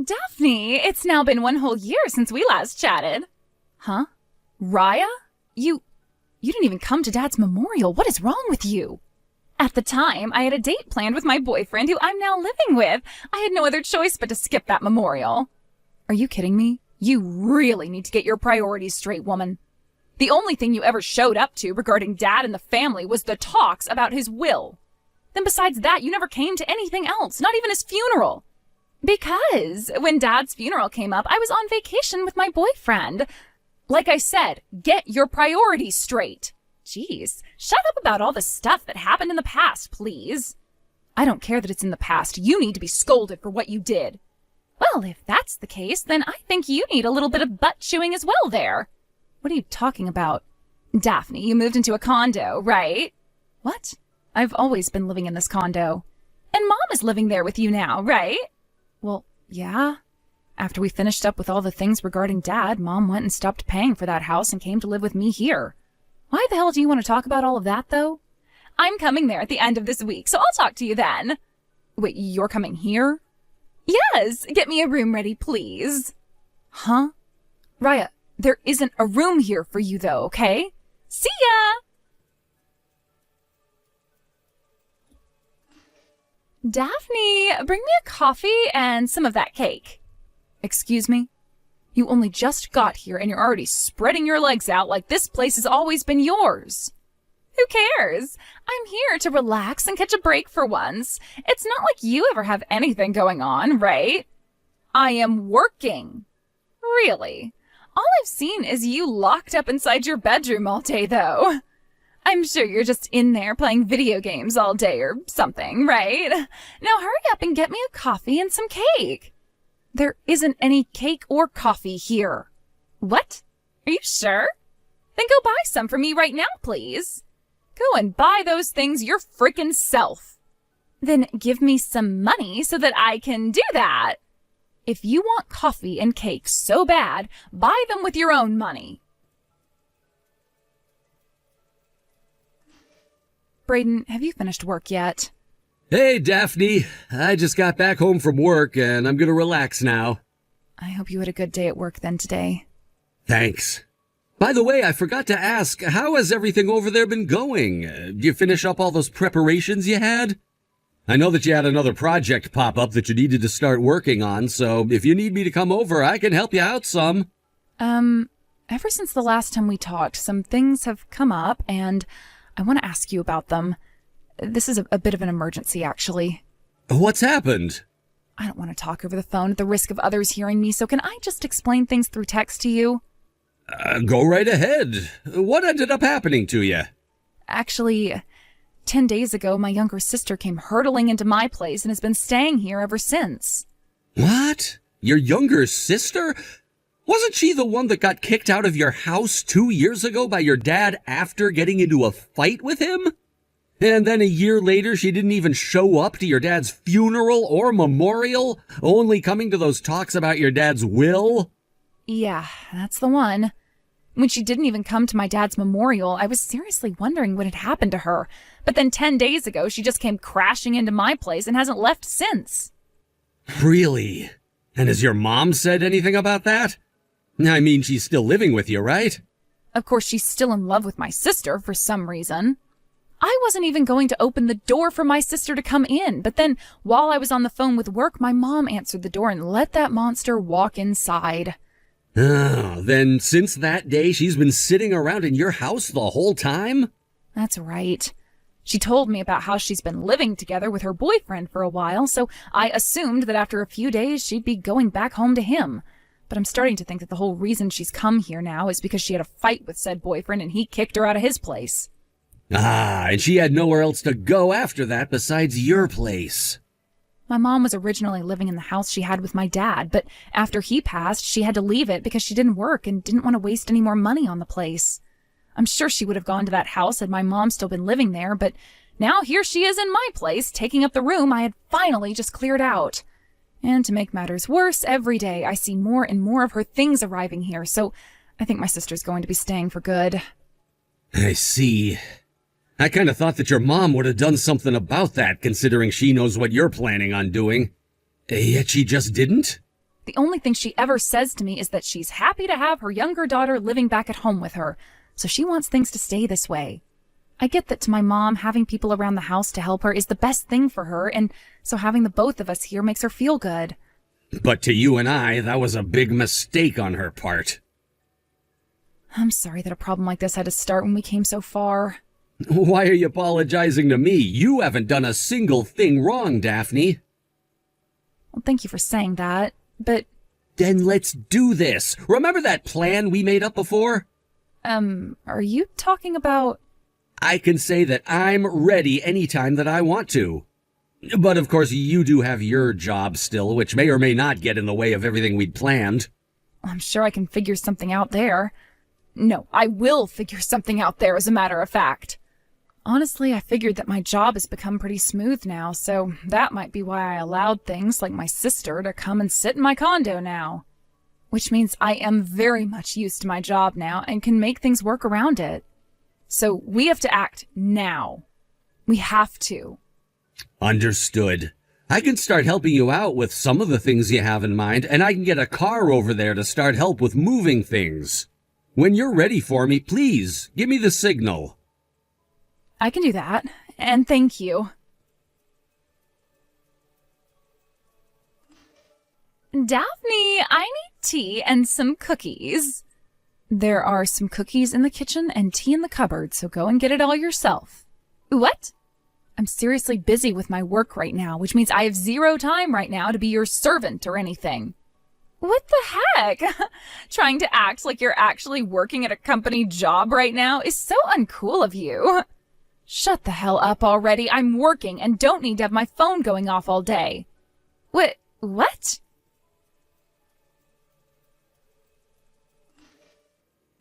Daphne, it's now been one whole year since we last chatted. Huh? Raya? You didn't even come to Dad's memorial. What is wrong with you? At the time, I had a date planned with my boyfriend who I'm now living with. I had no other choice but to skip that memorial. Are you kidding me? You really need to get your priorities straight, woman. The only thing you ever showed up to regarding Dad and the family was the talks about his will. Then besides that, you never came to anything else, not even his funeral. Because when Dad's funeral came up, I was on vacation with my boyfriend. Like I said, get your priorities straight. Jeez, shut up about all the stuff that happened in the past, please. I don't care that it's in the past. You need to be scolded for what you did. Well, if that's the case, then I think you need a little bit of butt chewing as well there. What are you talking about? Daphne, you moved into a condo, right? What? I've always been living in this condo. And Mom is living there with you now, right? Well, yeah. After we finished up with all the things regarding Dad, Mom went and stopped paying for that house and came to live with me here. Why the hell do you want to talk about all of that, though? I'm coming there at the end of this week, so I'll talk to you then. Wait, you're coming here? Yes, get me a room ready, please. Huh? Raya, there isn't a room here for you, though, okay? See ya! Daphne, bring me a coffee and some of that cake. Excuse me? You only just got here and you're already spreading your legs out like this place has always been yours. Who cares? I'm here to relax and catch a break for once. It's not like you ever have anything going on, right? I am working. Really? All I've seen is you locked up inside your bedroom all day, though. I'm sure you're just in there playing video games all day or something, right? Now hurry up and get me a coffee and some cake. There isn't any cake or coffee here. What? Are you sure? Then go buy some for me right now, please. Go and buy those things your frickin' self. Then give me some money so that I can do that. If you want coffee and cake so bad, buy them with your own money. Brayden, have you finished work yet? Hey, Daphne. I just got back home from work and I'm gonna relax now. I hope you had a good day at work then today. Thanks. By the way, I forgot to ask, how has everything over there been going? Did you finish up all those preparations you had? I know that you had another project pop up that you needed to start working on, so if you need me to come over, I can help you out some. Ever since the last time we talked, some things have come up and I want to ask you about them. This is a bit of an emergency, actually. What's happened? I don't want to talk over the phone at the risk of others hearing me, so can I just explain things through text to you? Go right ahead. What ended up happening to you? Actually, 10 days ago, my younger sister came hurtling into my place and has been staying here ever since. What? Your younger sister? Wasn't she the one that got kicked out of your house 2 years ago by your dad after getting into a fight with him? And then a year later, she didn't even show up to your dad's funeral or memorial, only coming to those talks about your dad's will? Yeah, that's the one. When she didn't even come to my dad's memorial, I was seriously wondering what had happened to her. But then 10 days ago, she just came crashing into my place and hasn't left since. Really? And has your mom said anything about that? I mean, she's still living with you, right? Of course, she's still in love with my sister for some reason. I wasn't even going to open the door for my sister to come in, but then while I was on the phone with work, my mom answered the door and let that monster walk inside. Oh, then since that day, she's been sitting around in your house the whole time? That's right. She told me about how she's been living together with her boyfriend for a while, so I assumed that after a few days she'd be going back home to him. But I'm starting to think that the whole reason she's come here now is because she had a fight with said boyfriend and he kicked her out of his place. Ah, and she had nowhere else to go after that besides your place. My mom was originally living in the house she had with my dad, but after he passed, she had to leave it because she didn't work and didn't want to waste any more money on the place. I'm sure she would have gone to that house had my mom still been living there, but now here she is in my place, taking up the room I had finally just cleared out. And to make matters worse, every day I see more and more of her things arriving here, so I think my sister's going to be staying for good. I see. I kind of thought that your mom would have done something about that, considering she knows what you're planning on doing. Yet she just didn't? The only thing she ever says to me is that she's happy to have her younger daughter living back at home with her, so she wants things to stay this way. I get that to my mom, having people around the house to help her is the best thing for her, and so having the both of us here makes her feel good. But to you and I, that was a big mistake on her part. I'm sorry that a problem like this had to start when we came so far. Why are you apologizing to me? You haven't done a single thing wrong, Daphne. Well, thank you for saying that, but... Then let's do this. Remember that plan we made up before? Are you talking about... I can say that I'm ready anytime that I want to. But of course, you do have your job still, which may or may not get in the way of everything we'd planned. I'm sure I can figure something out there. No, I will figure something out there, as a matter of fact. Honestly, I figured that my job has become pretty smooth now, so that might be why I allowed things like my sister to come and sit in my condo now. Which means I am very much used to my job now and can make things work around it. So we have to act now. We have to. Understood. I can start helping you out with some of the things you have in mind, and I can get a car over there to start help with moving things. When you're ready for me, please, give me the signal. I can do that, and thank you. Daphne, I need tea and some cookies. There are some cookies in the kitchen and tea in the cupboard, so go and get it all yourself. What? I'm seriously busy with my work right now, which means I have zero time right now to be your servant or anything. What the heck? Trying to act like you're actually working at a company job right now is so uncool of you. Shut the hell up already. I'm working and don't need to have my phone going off all day. What?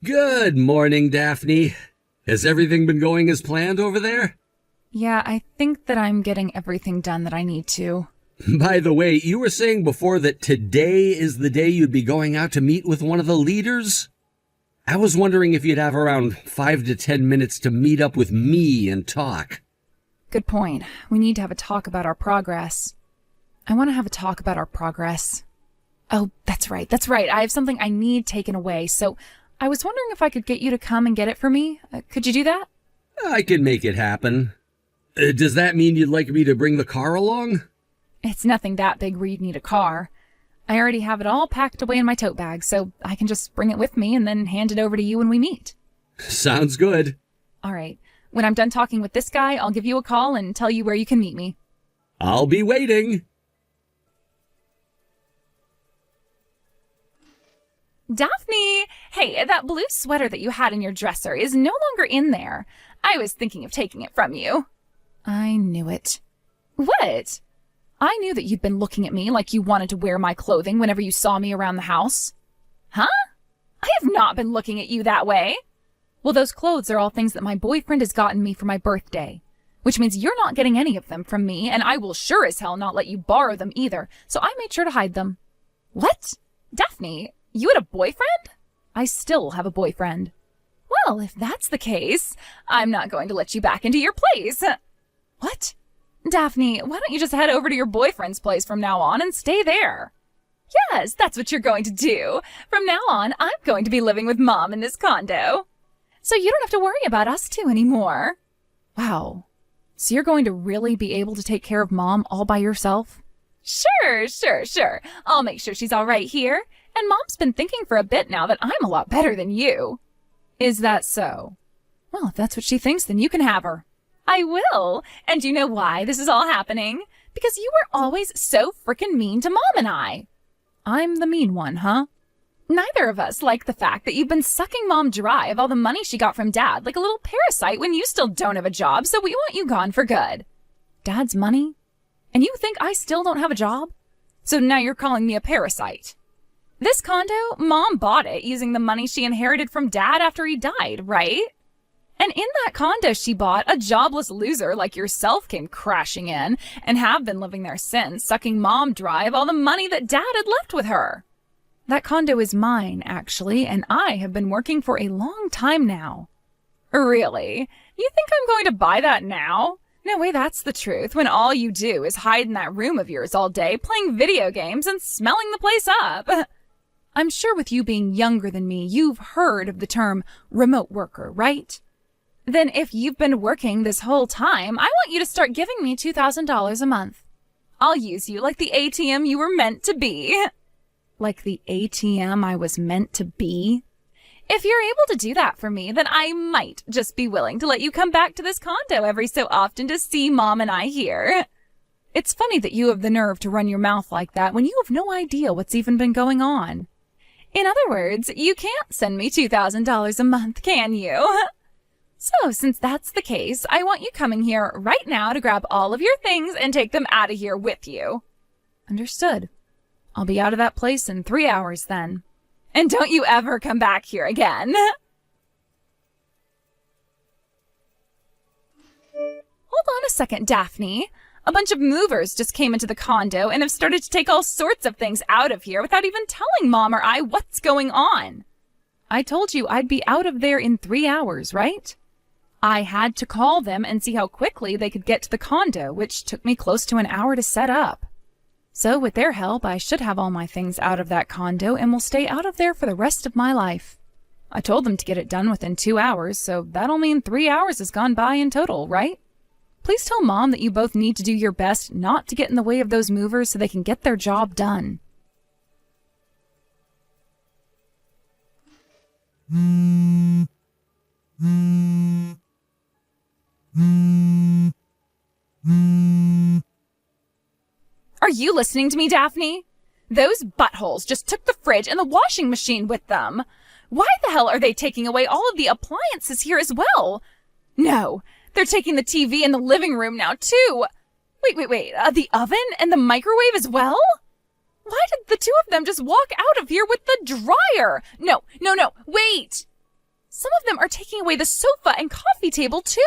Good morning, Daphne. Has everything been going as planned over there? Yeah, I think that I'm getting everything done that I need to. By the way, you were saying before that today is the day you'd be going out to meet with one of the leaders? I was wondering if you'd have around 5 to 10 minutes to meet up with me and talk. Good point. We need to have a talk about our progress. I want to have a talk about our progress. Oh, that's right. I have something I need taken away, so I was wondering if I could get you to come and get it for me. Could you do that? I can make it happen. Does that mean you'd like me to bring the car along? It's nothing that big where you'd need a car. I already have it all packed away in my tote bag, so I can just bring it with me and then hand it over to you when we meet. Sounds good. All right. When I'm done talking with this guy, I'll give you a call and tell you where you can meet me. I'll be waiting. Daphne! Hey, that blue sweater that you had in your dresser is no longer in there. I was thinking of taking it from you. I knew it. What? I knew that you'd been looking at me like you wanted to wear my clothing whenever you saw me around the house. Huh? I have not been looking at you that way. Well, those clothes are all things that my boyfriend has gotten me for my birthday, which means you're not getting any of them from me, and I will sure as hell not let you borrow them either, so I made sure to hide them. What? Daphne, you had a boyfriend? I still have a boyfriend. Well, if that's the case, I'm not going to let you back into your place. What? Daphne, why don't you just head over to your boyfriend's place from now on and stay there? Yes, that's what you're going to do. From now on, I'm going to be living with Mom in this condo. So you don't have to worry about us two anymore. Wow. So you're going to really be able to take care of Mom all by yourself? Sure. I'll make sure she's all right here. And Mom's been thinking for a bit now that I'm a lot better than you. Is that so? Well, if that's what she thinks, then you can have her. I will. And you know why this is all happening? Because you were always so frickin' mean to Mom and I. I'm the mean one, huh? Neither of us like the fact that you've been sucking Mom dry of all the money she got from Dad like a little parasite when you still don't have a job, so we want you gone for good. Dad's money? And you think I still don't have a job? So now you're calling me a parasite. This condo, Mom bought it using the money she inherited from Dad after he died, right? And in that condo she bought, a jobless loser like yourself came crashing in and have been living there since, sucking Mom dry of all the money that Dad had left with her. That condo is mine, actually, and I have been working for a long time now. Really? You think I'm going to buy that now? No way that's the truth when all you do is hide in that room of yours all day playing video games and smelling the place up. I'm sure with you being younger than me, you've heard of the term remote worker, right? Then if you've been working this whole time, I want you to start giving me $2,000 a month. I'll use you like the ATM you were meant to be. Like the ATM I was meant to be? If you're able to do that for me, then I might just be willing to let you come back to this condo every so often to see Mom and I here. It's funny that you have the nerve to run your mouth like that when you have no idea what's even been going on. In other words, you can't send me $2,000 a month, can you? So, since that's the case, I want you coming here right now to grab all of your things and take them out of here with you. Understood. I'll be out of that place in 3 hours then. And don't you ever come back here again. Hold on a second, Daphne. A bunch of movers just came into the condo and have started to take all sorts of things out of here without even telling Mom or I what's going on. I told you I'd be out of there in 3 hours, right? I had to call them and see how quickly they could get to the condo, which took me close to an hour to set up. So with their help, I should have all my things out of that condo and will stay out of there for the rest of my life. I told them to get it done within 2 hours, so that'll mean 3 hours has gone by in total, right? Please tell Mom that you both need to do your best not to get in the way of those movers so they can get their job done. Are you listening to me, Daphne? Those buttholes just took the fridge and the washing machine with them. Why the hell are they taking away all of the appliances here as well? No, they're taking the TV in the living room now, too. Wait, the oven and the microwave as well? Why did the two of them just walk out of here with the dryer? No, wait! Some of them are taking away the sofa and coffee table, too.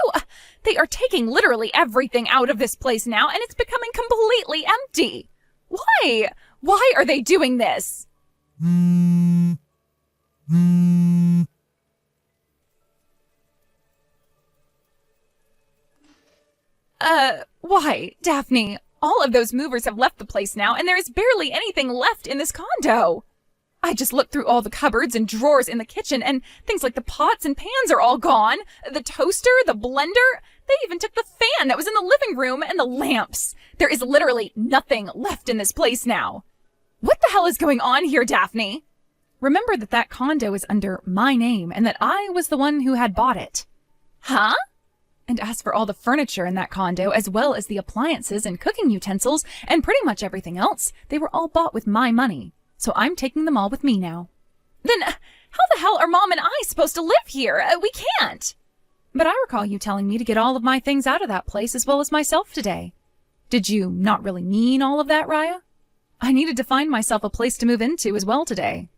They are taking literally everything out of this place now, and it's becoming completely empty. Why? Why are they doing this? Why, Daphne? All of those movers have left the place now, and there is barely anything left in this condo. I just looked through all the cupboards and drawers in the kitchen, and things like the pots and pans are all gone. The toaster, the blender, they even took the fan that was in the living room and the lamps. There is literally nothing left in this place now. What the hell is going on here, Daphne? Remember that condo is under my name and that I was the one who had bought it. Huh? And as for all the furniture in that condo, as well as the appliances and cooking utensils and pretty much everything else, they were all bought with my money. So I'm taking them all with me now. Then how the hell are Mom and I supposed to live here? We can't. But I recall you telling me to get all of my things out of that place as well as myself today. Did you not really mean all of that, Raya? I needed to find myself a place to move into as well today.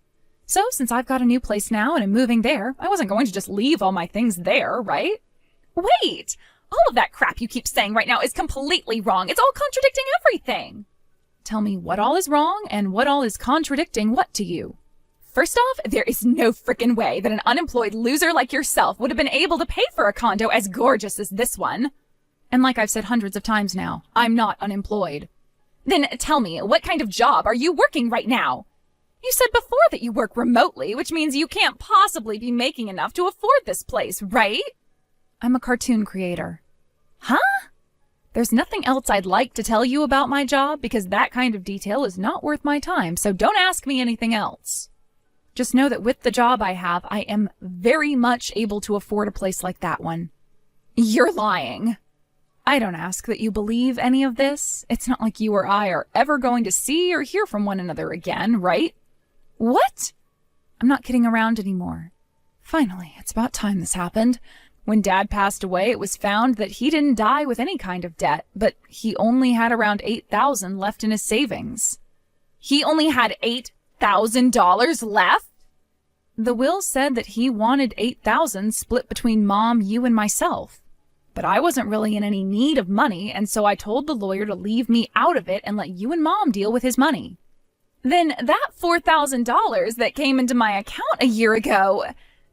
So since I've got a new place now and am moving there, I wasn't going to just leave all my things there, right? Wait! All of that crap you keep saying right now is completely wrong. It's all contradicting everything. Tell me what all is wrong and what all is contradicting what to you. First off, there is no frickin' way that an unemployed loser like yourself would have been able to pay for a condo as gorgeous as this one. And like I've said hundreds of times now, I'm not unemployed. Then tell me, what kind of job are you working right now? You said before that you work remotely, which means you can't possibly be making enough to afford this place, right? I'm a cartoon creator. Huh? There's nothing else I'd like to tell you about my job because that kind of detail is not worth my time, so don't ask me anything else. Just know that with the job I have, I am very much able to afford a place like that one. You're lying. I don't ask that you believe any of this. It's not like you or I are ever going to see or hear from one another again, right? What? I'm not kidding around anymore. Finally, it's about time this happened. When Dad passed away, it was found that he didn't die with any kind of debt, but he only had around $8,000 left in his savings. He only had $8,000 left? The will said that he wanted $8,000 split between Mom, you, and myself. But I wasn't really in any need of money, and so I told the lawyer to leave me out of it and let you and Mom deal with his money. Then that $4,000 that came into my account a year ago,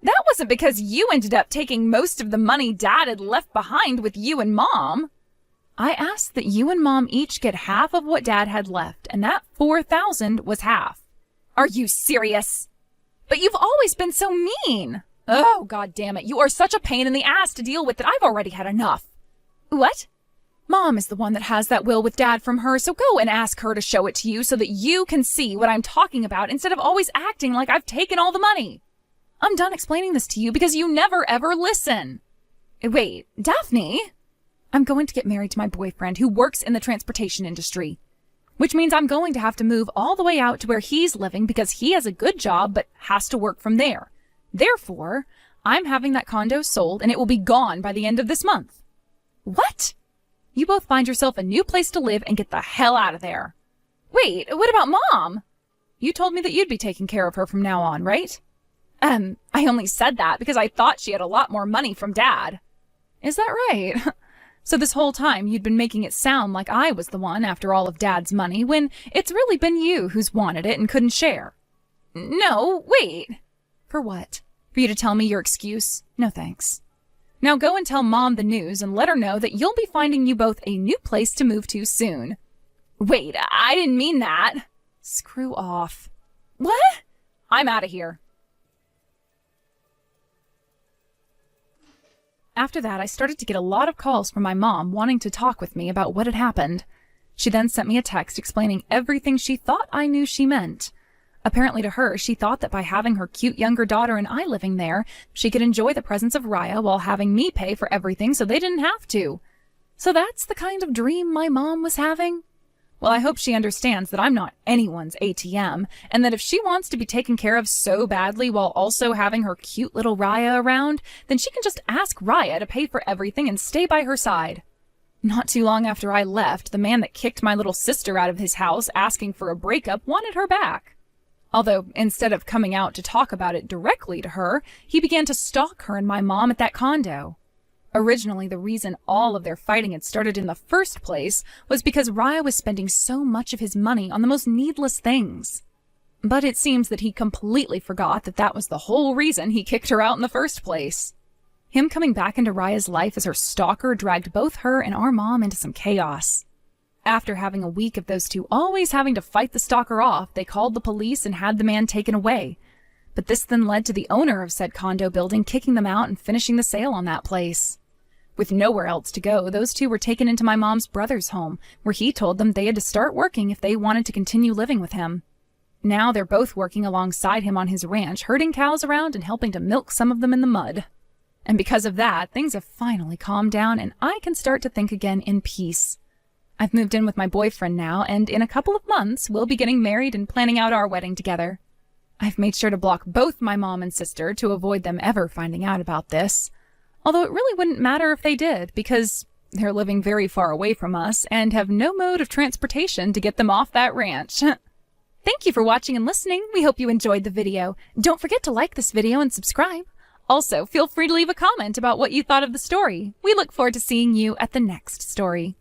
that wasn't because you ended up taking most of the money Dad had left behind with you and Mom. I asked that you and Mom each get half of what Dad had left, and that $4,000 was half. Are you serious? But you've always been so mean. Oh, God damn it. You are such a pain in the ass to deal with that I've already had enough. What? Mom is the one that has that will with Dad from her, so go and ask her to show it to you so that you can see what I'm talking about instead of always acting like I've taken all the money. I'm done explaining this to you because you never ever listen. Wait, Daphne? I'm going to get married to my boyfriend who works in the transportation industry, which means I'm going to have to move all the way out to where he's living because he has a good job but has to work from there. Therefore, I'm having that condo sold and it will be gone by the end of this month. What? You both find yourself a new place to live and get the hell out of there. Wait, what about Mom? You told me that you'd be taking care of her from now on, right? I only said that because I thought she had a lot more money from Dad. Is that right? So this whole time you'd been making it sound like I was the one after all of Dad's money when it's really been you who's wanted it and couldn't share. No, wait. For what? For you to tell me your excuse? No thanks. Now go and tell Mom the news and let her know that you'll be finding you both a new place to move to soon. Wait, I didn't mean that. Screw off. What? I'm out of here. After that, I started to get a lot of calls from my mom wanting to talk with me about what had happened. She then sent me a text explaining everything she thought I knew she meant. Apparently to her, she thought that by having her cute younger daughter and I living there, she could enjoy the presence of Raya while having me pay for everything so they didn't have to. So that's the kind of dream my mom was having? Well, I hope she understands that I'm not anyone's ATM, and that if she wants to be taken care of so badly while also having her cute little Raya around, then she can just ask Raya to pay for everything and stay by her side. Not too long after I left, the man that kicked my little sister out of his house asking for a breakup wanted her back. Although, instead of coming out to talk about it directly to her, he began to stalk her and my mom at that condo. Originally, the reason all of their fighting had started in the first place was because Raya was spending so much of his money on the most needless things. But it seems that he completely forgot that that was the whole reason he kicked her out in the first place. Him coming back into Raya's life as her stalker dragged both her and our mom into some chaos. After having a week of those two always having to fight the stalker off, they called the police and had the man taken away. But this then led to the owner of said condo building kicking them out and finishing the sale on that place. With nowhere else to go, those two were taken into my mom's brother's home, where he told them they had to start working if they wanted to continue living with him. Now they're both working alongside him on his ranch, herding cows around and helping to milk some of them in the mud. And because of that, things have finally calmed down and I can start to think again in peace. I've moved in with my boyfriend now, and in a couple of months, we'll be getting married and planning out our wedding together. I've made sure to block both my mom and sister to avoid them ever finding out about this. Although it really wouldn't matter if they did, because they're living very far away from us and have no mode of transportation to get them off that ranch. Thank you for watching and listening. We hope you enjoyed the video. Don't forget to like this video and subscribe. Also, feel free to leave a comment about what you thought of the story. We look forward to seeing you at the next story.